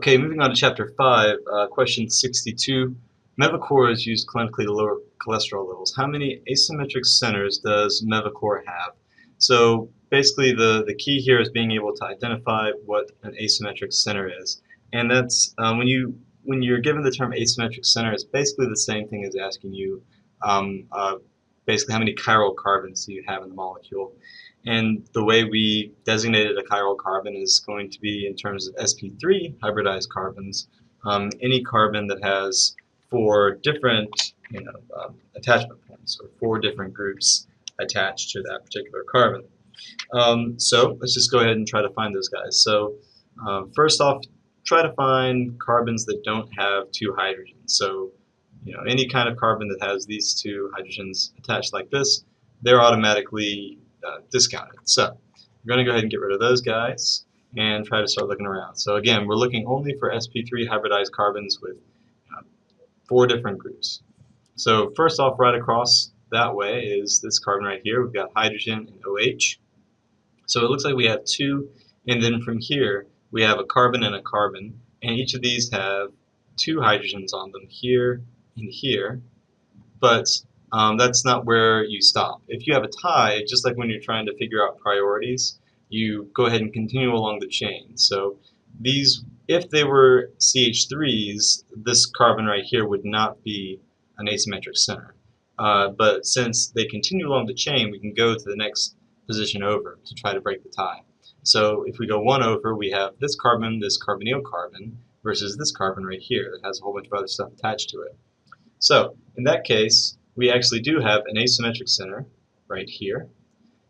Okay, moving on to chapter 5, question 62. Mevacor is used clinically to lower cholesterol levels. How many asymmetric centers does Mevacor have? So basically the key here is being able to identify what an asymmetric center is. And that's when you're given the term asymmetric center, it's basically the same thing as asking you um, uh, basically how many chiral carbons do you have in the molecule. And the way we designated a chiral carbon is going to be in terms of sp3 hybridized carbons. Any carbon that has 4 different attachment points, or 4 different groups attached to that particular carbon. So let's just go ahead and try to find those guys. So first off, try to find carbons that don't have 2 hydrogens. So any kind of carbon that has these 2 hydrogens attached like this, they're automatically discounted. So we're going to go ahead and get rid of those guys and try to start looking around. So again, we're looking only for sp3 hybridized carbons with 4 different groups. So first off, right across that way is this carbon right here. We've got hydrogen and OH. So it looks like we have 2, and then from here we have a carbon, and each of these have 2 hydrogens on them, here and here. But that's not where you stop. If you have a tie, just like when you're trying to figure out priorities, you go ahead and continue along the chain. So these, if they were CH3s, this carbon right here would not be an asymmetric center. But since they continue along the chain, we can go to the next position over to try to break the tie. So if we go 1 over, we have this carbonyl carbon, versus this carbon right here that has a whole bunch of other stuff attached to it. So in that case, we actually do have an asymmetric center right here.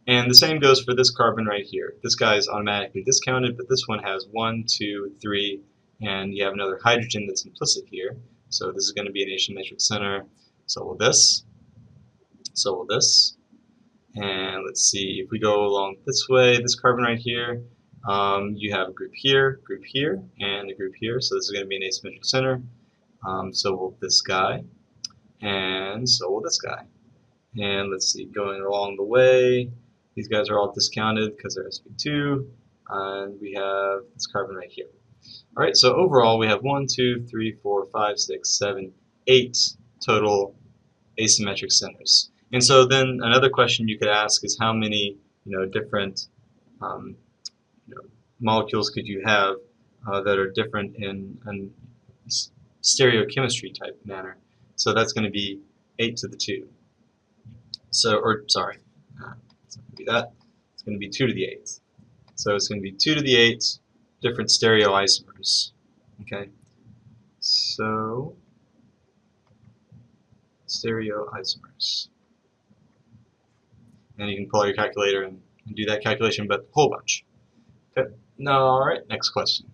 And the same goes for this carbon right here. This guy is automatically discounted, but this one has 1, 2, 3, and you have another hydrogen that's implicit here. So this is going to be an asymmetric center. So will this. So will this. And let's see, if we go along this way, this carbon right here, you have a group here, and a group here. So this is going to be an asymmetric center. So will this guy. And so will this guy. And let's see, going along the way, these guys are all discounted because they're sp2, and we have this carbon right here. Alright, so overall we have 1, 2, 3, 4, 5, 6, 7, 8 total asymmetric centers. And so then another question you could ask is how many different molecules could you have that are different in a stereochemistry type manner. So that's going to be 8 to the 2. So, or sorry, it's not going to be that. It's going to be 2 to the 8. So it's going to be 2 to the 8 different stereoisomers. Okay. So stereoisomers. And you can pull out your calculator and do that calculation, but a whole bunch. Okay. Now, all right. Next question.